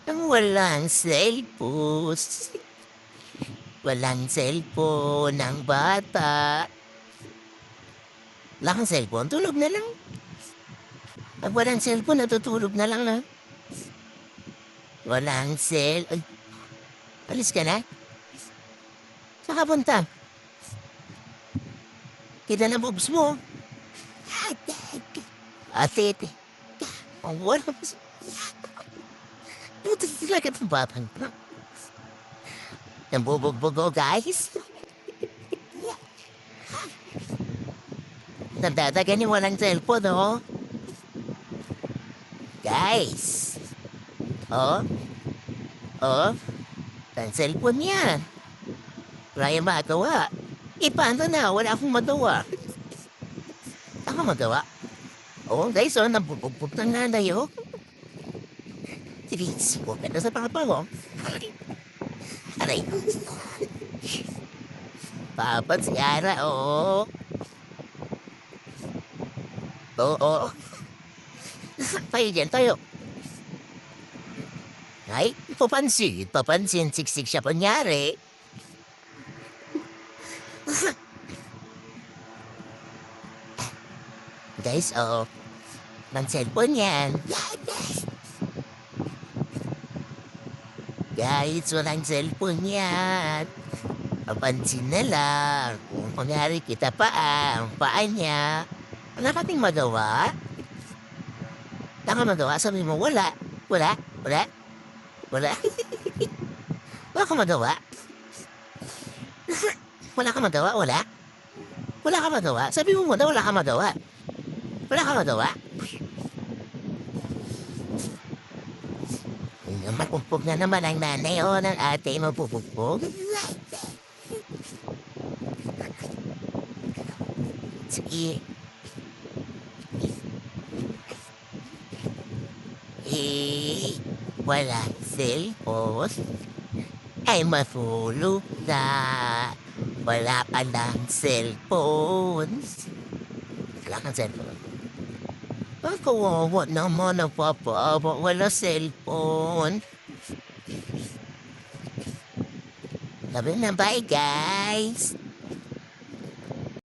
Ang walang cellphone. Walang cellphone ng bata. Wala kang cellphone, tulog na lang. Pag walang cellphone, natutulog na lang na. Walang Ay, alis ka na? Saan ka punta? Kita na boobs mo. Atete. Ang walang... Puta talaga itong batang. Nambubugbog guys. Nagdadagan yung walang cellphone, oh. Guys. Oh. Oh. Ang cellphone yan. Wala yung magawa. Paano na? Wala akong magawa. Ako magawa. Oh, guys, oh. Nambubugbog ng nanay, oh. Sinisipot na sa papa mo. Aray. Papa, si Ara, oo. Oo. Tayo dyan, tayo. Ay, papansin, siksik siya panyari. Guys, oo. Ng cellphone yan. Guys, walang cellphone yan. Papansin na lang. Kung kunyari kita ang paa niya. Wala kaming magawa. Wala kang magawa, sabi mo, wala. Wala. Wala. Wala. Wala kang magawa. Wala kang magawa, wala. Wala kang magawa. Sabi mo muna, wala kang magawa. Wala kang magawa. Mapumpog na naman ang nanay o ng ate mo pupumpog. Sige. Wala cellphone. Ay matulog na. Wala ka ng cellphone. Wala kang cellphone. Kawawa naman ang papa. Wala cellphone. Sabi na, bye guys.